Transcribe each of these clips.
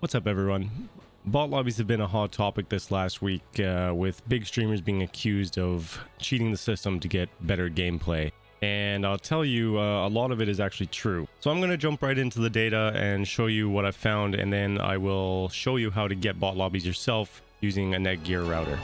What's up, everyone? Bot lobbies have been a hot topic this last week, with big streamers being accused of cheating the system to get better gameplay. And I'll tell you, a lot of it is actually true. So I'm going to jump right into the data and show you what I've found, and then I will show you how to get bot lobbies yourself using a netgear router.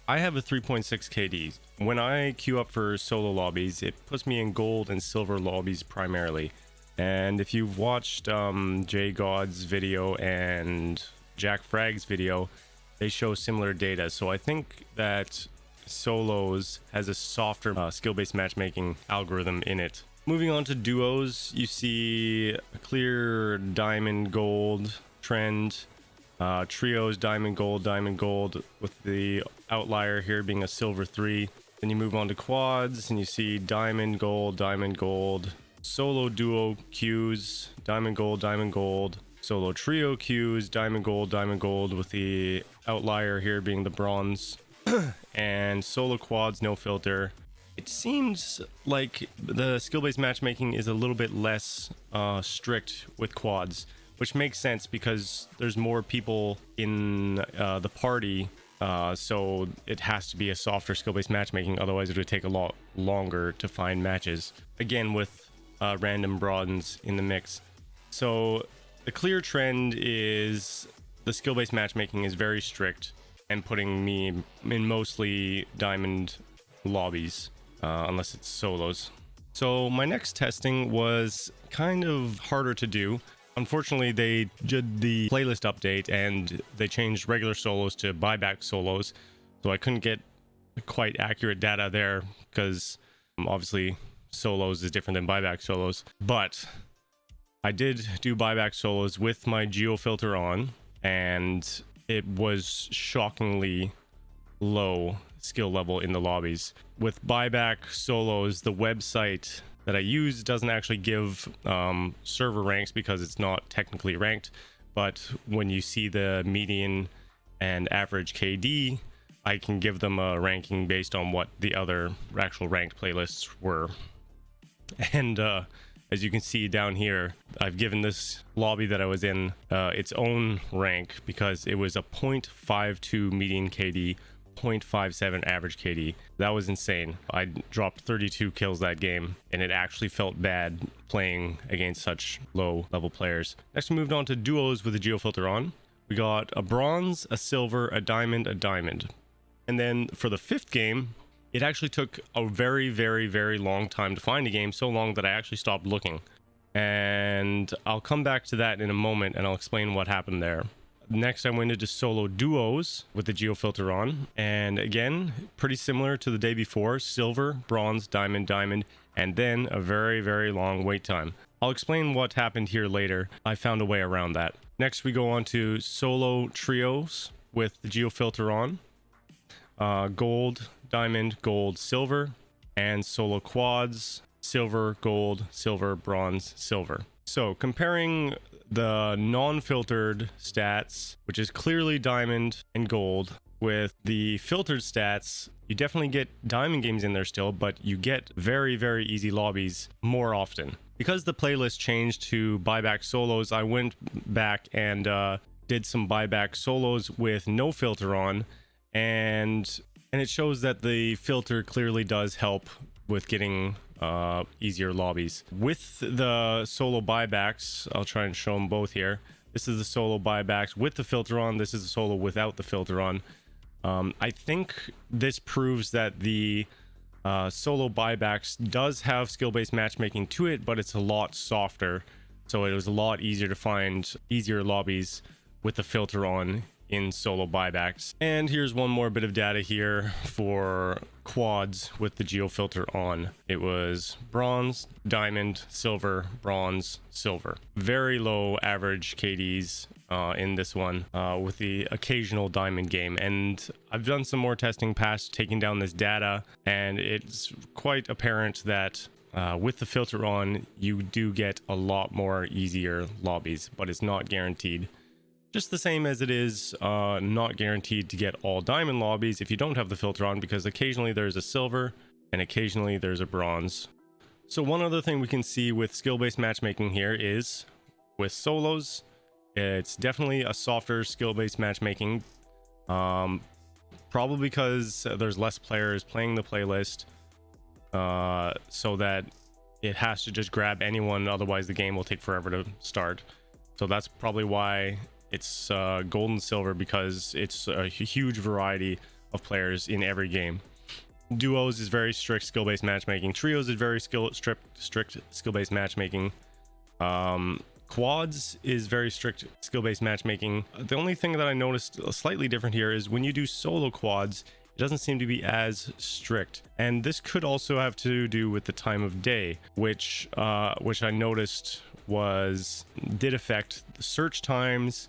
I have a 3.6 KD. When I queue up for solo lobbies, it puts me in gold and silver lobbies primarily. And if you've watched J God's video and Jack Fragg's video, they show similar data. So I think that solos has a softer skill-based matchmaking algorithm in it. Moving on to duos, you see a clear diamond gold trend. Trios, diamond gold, with the outlier here being a silver 3. Then you move on to quads and you see diamond gold. Solo duo queues, diamond gold. Solo trio queues, diamond gold, with the outlier here being the bronze. And solo quads, no filter. It seems like the skill-based matchmaking is a little bit less strict with quads, which makes sense because there's more people in the party, so it has to be a softer skill-based matchmaking, otherwise it would take a lot longer to find matches, again with random bronze in the mix. So the clear trend is the skill-based matchmaking is very strict and putting me in mostly diamond lobbies, unless it's solos. So my next testing was kind of harder to do. Unfortunately, they did the playlist update and they changed regular solos to buyback solos, so I couldn't get quite accurate data there because obviously solos is different than buyback solos. But I did do buyback solos with my geo filter on, and it was shockingly low skill level in the lobbies. With buyback solos, the website that I use doesn't actually give server ranks because it's not technically ranked, but when you see the median and average KD, I can give them a ranking based on what the other actual ranked playlists were. And as you can see down here, I've given this lobby that I was in its own rank because it was a 0.52 median KD, 0.57 average KD. That was insane. I dropped 32 kills that game, and it actually felt bad playing against such low level players. Next, we moved on to duos with the geo filter on. We got a bronze, a silver, a diamond. And then for the fifth game, it actually took a very long time to find a game, so long that I actually stopped looking. And I'll come back to that in a moment and I'll explain what happened there. Next, I went into solo duos with the geo filter on, and again, pretty similar to the day before: silver, bronze, diamond, and then a very long wait time. I'll explain what happened here later. I found a way around that. Next, we go on to solo trios with the geo filter on, gold, diamond, gold, silver, and solo quads, silver, gold, silver, bronze, silver. So comparing the non-filtered stats, which is clearly diamond and gold, with the filtered stats, you definitely get diamond games in there still, but you get very easy lobbies more often. Because the playlist changed to buyback solos, I went back and did some buyback solos with no filter on, and it shows that the filter clearly does help with getting easier lobbies. With the solo buybacks, I'll try and show them both here. This is the solo buybacks with the filter on. This is the solo without the filter on. I think this proves that the solo buybacks does have skill-based matchmaking to it, but it's a lot softer, so it was a lot easier to find easier lobbies with the filter on in solo buybacks. And here's one more bit of data here for quads with the geo filter on. It was bronze, diamond, silver, bronze, silver. Very low average KDs in this one, with the occasional diamond game. And I've done some more testing past taking down this data, and it's quite apparent that with the filter on, you do get a lot more easier lobbies, but it's not guaranteed. Just the same as it is not guaranteed to get all diamond lobbies if you don't have the filter on, because occasionally there's a silver and occasionally there's a bronze. So one other thing we can see with skill-based matchmaking here is with solos, it's definitely a softer skill-based matchmaking, probably because there's less players playing the playlist, so that it has to just grab anyone, otherwise the game will take forever to start. So that's probably why it's gold and silver, because it's a huge variety of players in every game. Duos is very strict skill-based matchmaking. Trios is very strict skill-based matchmaking. Quads is very strict skill-based matchmaking. The only thing that I noticed slightly different here is when you do solo quads, it doesn't seem to be as strict, and this could also have to do with the time of day, which I noticed did affect the search times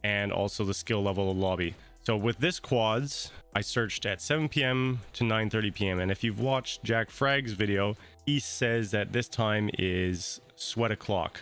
and also the skill level of lobby. So with this quads, I searched at 7 p.m. to 9:30 p.m. and if you've watched Jack Fragg's video, he says that this time is sweat o'clock,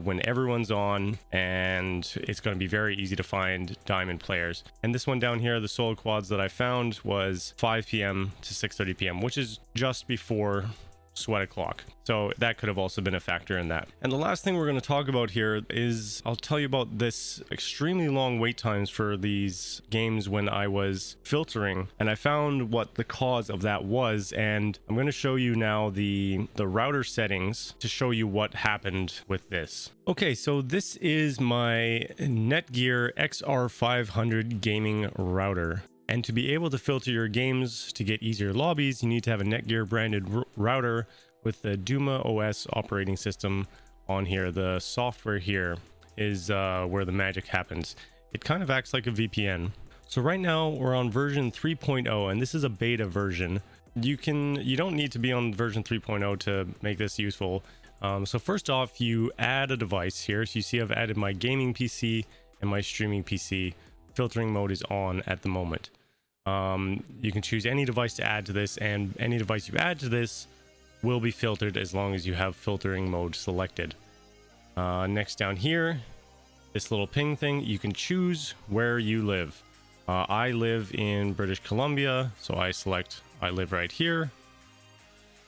when everyone's on, and it's going to be very easy to find diamond players. And this one down here, the solo quads that I found, was 5 p.m. to 6:30 p.m., which is just before sweat o'clock, so that could have also been a factor in that. And the last thing we're going to talk about here is I'll tell you about this extremely long wait times for these games when I was filtering, and I found what the cause of that was, and I'm going to show you now the router settings to show you what happened with this. Okay, so this is my Netgear XR500 gaming router. And to be able to filter your games to get easier lobbies, you need to have a Netgear branded router with the Duma OS operating system on here. The software here is where the magic happens. It kind of acts like a VPN. So right now we're on version 3.0, and this is a beta version. You don't need to be on version 3.0 to make this useful. So first off, you add a device here. So you see I've added my gaming PC and my streaming PC. Filtering mode is on at the moment. You can choose any device to add to this, and any device you add to this will be filtered as long as you have filtering mode selected. Next down here, this little ping thing, you can choose where you live. I live in British Columbia, so I select I live right here,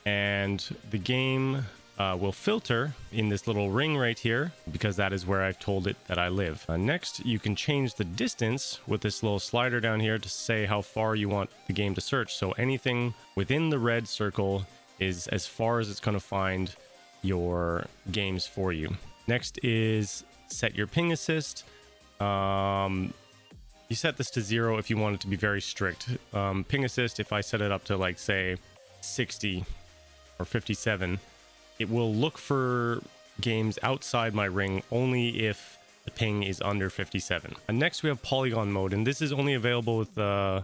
and the game will filter in this little ring right here, because that is where I've told it that I live. Next, you can change the distance with this little slider down here to say how far you want the game to search. So anything within the red circle is as far as it's going to find your games for you. Next is set your ping assist. You set this to 0 if you want it to be very strict. Ping assist, if I set it up to like say 60 or 57, it will look for games outside my ring only if the ping is under 57. And next we have Polygon Mode, and this is only available with the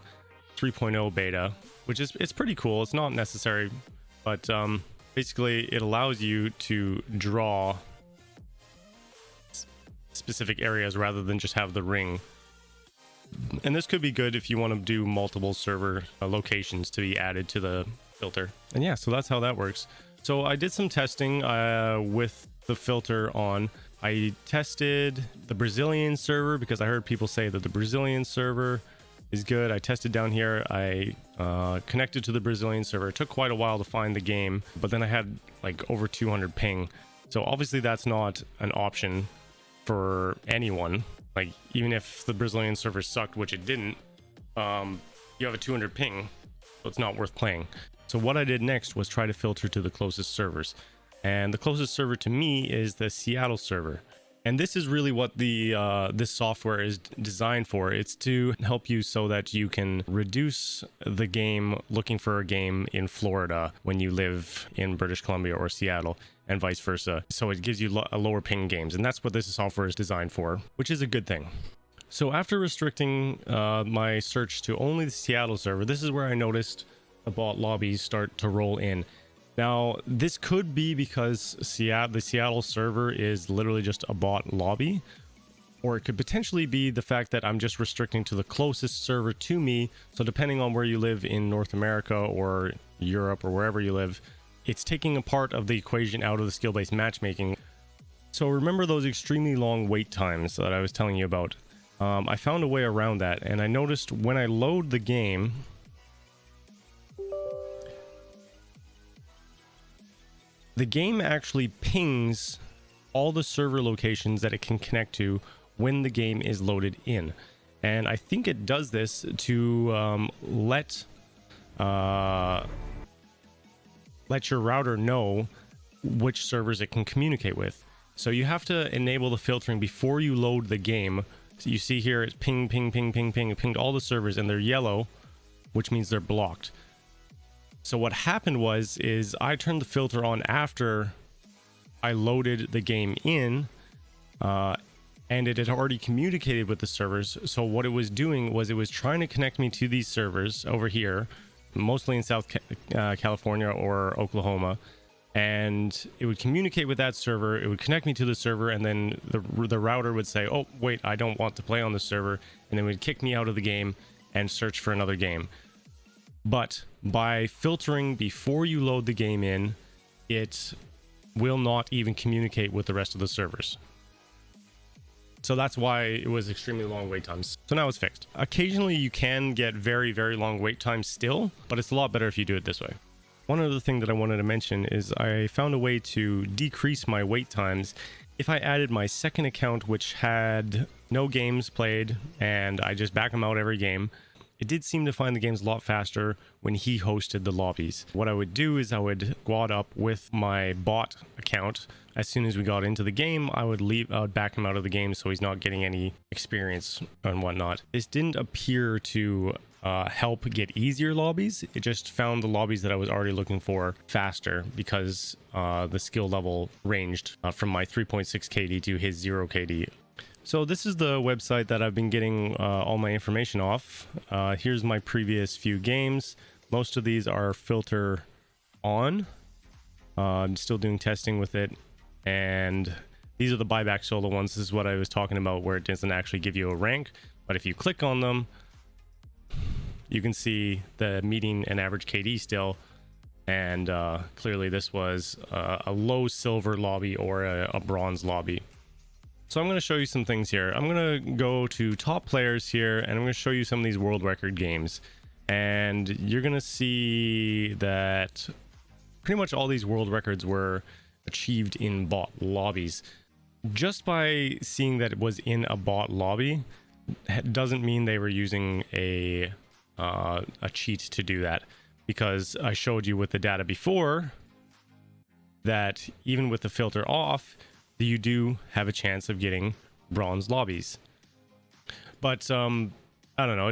3.0 beta, which is pretty cool. It's not necessary, but basically it allows you to draw specific areas rather than just have the ring. And this could be good if you want to do multiple server locations to be added to the filter. And yeah, so that's how that works. So I did some testing with the filter on. I tested the Brazilian server because I heard people say that the Brazilian server is good. I tested down here. I connected to the Brazilian server. It took quite a while to find the game, but then I had like over 200 ping. So obviously that's not an option for anyone. Like even if the Brazilian server sucked, which it didn't, you have a 200 ping, so it's not worth playing. So what I did next was try to filter to the closest servers. And the closest server to me is the Seattle server. And this is really what this software is designed for. It's to help you so that you can reduce the game looking for a game in Florida when you live in British Columbia or Seattle, and vice versa. So it gives you a lower ping games. And that's what this software is designed for, which is a good thing. So after restricting my search to only the Seattle server, this is where I noticed the bot lobbies start to roll in. Now, this could be because the Seattle server is literally just a bot lobby, or it could potentially be the fact that I'm just restricting to the closest server to me. So depending on where you live in North America or Europe or wherever you live, it's taking a part of the equation out of the skill-based matchmaking. So remember those extremely long wait times that I was telling you about. I found a way around that, and I noticed when I load the game, the game actually pings all the server locations that it can connect to when the game is loaded in. And I think it does this to let your router know which servers it can communicate with. So you have to enable the filtering before you load the game. So you see here it's ping, ping, ping, ping, ping. It pinged all the servers and they're yellow, which means they're blocked. So what happened is I turned the filter on after I loaded the game in, and it had already communicated with the servers. So what it was doing was it was trying to connect me to these servers over here, mostly in South California or Oklahoma, and it would communicate with that server. It would connect me to the server, and then the router would say, oh wait, I don't want to play on the server, and then it would kick me out of the game and search for another game. But by filtering before you load the game in, it will not even communicate with the rest of the servers. So that's why it was extremely long wait times. So now it's fixed. Occasionally you can get very, very long wait times still, but it's a lot better if you do it this way. One other thing that I wanted to mention is I found a way to decrease my wait times if I added my second account, which had no games played, and I just back them out every game. It did seem to find the games a lot faster when he hosted the lobbies. What I would do is I would squad up with my bot account. As soon as we got into the game, I would back him out of the game so he's not getting any experience and whatnot. This didn't appear to help get easier lobbies. It just found the lobbies that I was already looking for faster because the skill level ranged from my 3.6 KD to his 0 KD. So this is the website that I've been getting all my information off. Here's my previous few games. Most of these are filter on. I'm still doing testing with it. And these are the buyback solo ones. This is what I was talking about, where it doesn't actually give you a rank. But if you click on them, you can see the median and average KD still. And clearly this was a low silver lobby or a bronze lobby. So I'm going to show you some things here. I'm going to go to top players here, and I'm going to show you some of these world record games. And you're going to see that pretty much all these world records were achieved in bot lobbies. Just by seeing that it was in a bot lobby doesn't mean they were using a cheat to do that, because I showed you with the data before that even with the filter off, you do have a chance of getting bronze lobbies. But I don't know,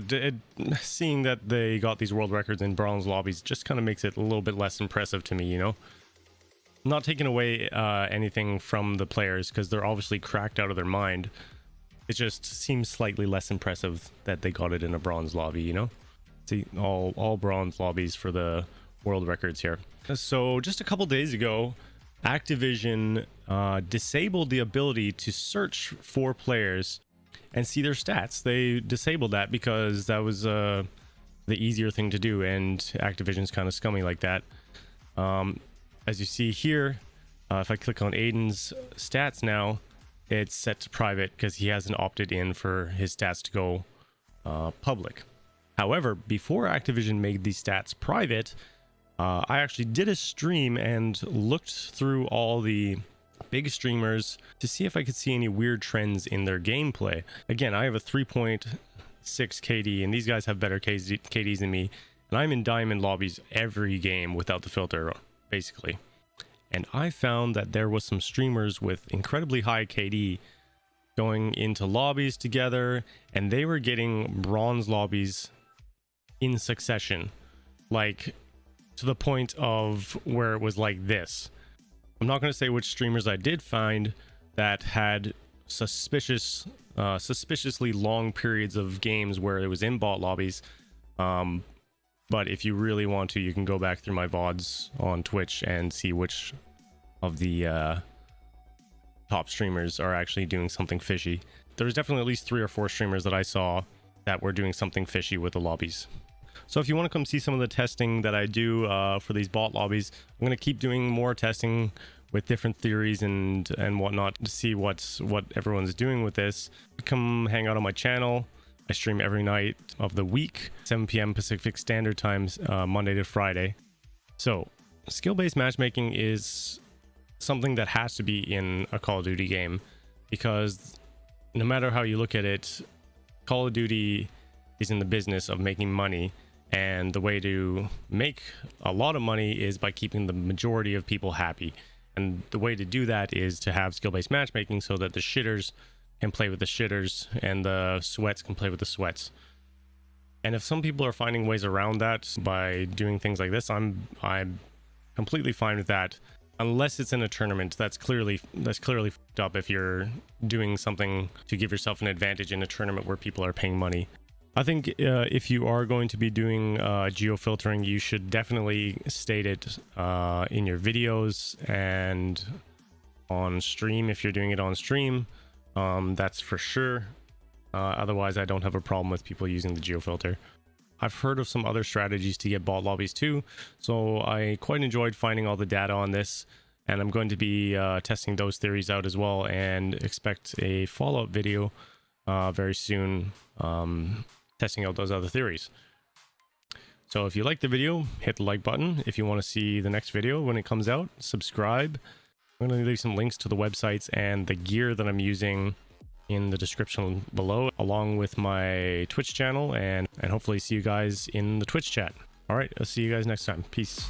seeing that they got these world records in bronze lobbies just kind of makes it a little bit less impressive to me, you know. Not taking away anything from the players, because they're obviously cracked out of their mind. It just seems slightly less impressive that they got it in a bronze lobby, you know. See, all bronze lobbies for the world records here. So just a couple days ago, Activision disabled the ability to search for players and see their stats. They disabled that because that was the easier thing to do, and Activision's kind of scummy like that. As you see here, if I click on Aiden's stats now, it's set to private because he hasn't opted in for his stats to go public. However, before Activision made these stats private, I actually did a stream and looked through all the big streamers to see if I could see any weird trends in their gameplay. Again, I have a 3.6 KD, and these guys have better KDs than me, and I'm in diamond lobbies every game without the filter, basically. And I found that there was some streamers with incredibly high KD going into lobbies together, and they were getting bronze lobbies in succession, like to the point of where it was like this. I'm not going to say which streamers I did find that had suspiciously long periods of games where it was in bot lobbies. But if you really want to, you can go back through my VODs on Twitch and see which of the top streamers are actually doing something fishy. There's definitely at least 3 or 4 streamers that I saw that were doing something fishy with the lobbies. So if you want to come see some of the testing that I do for these bot lobbies, I'm going to keep doing more testing with different theories and whatnot to see what everyone's doing with this. Come hang out on my channel. I stream every night of the week, 7 p.m. Pacific Standard Times, Monday to Friday. So skill-based matchmaking is something that has to be in a Call of Duty game, because no matter how you look at it, Call of Duty is in the business of making money, and the way to make a lot of money is by keeping the majority of people happy. And the way to do that is to have skill-based matchmaking so that the shitters can play with the shitters and the sweats can play with the sweats. And if some people are finding ways around that by doing things like this, I'm completely fine with that, unless it's in a tournament. That's clearly fucked up if you're doing something to give yourself an advantage in a tournament where people are paying money. I think if you are going to be doing geo-filtering, you should definitely state it in your videos and on stream if you're doing it on stream. That's for sure. Otherwise, I don't have a problem with people using the geo-filter. I've heard of some other strategies to get bot lobbies too, so I quite enjoyed finding all the data on this, and I'm going to be testing those theories out as well, and expect a follow-up video very soon, testing out those other theories. So if you like the video, hit the like button. If you want to see the next video when it comes out, subscribe. I'm going to leave some links to the websites and the gear that I'm using in the description below, along with my Twitch channel, and hopefully see you guys in the Twitch chat. All right, I'll see you guys next time. Peace.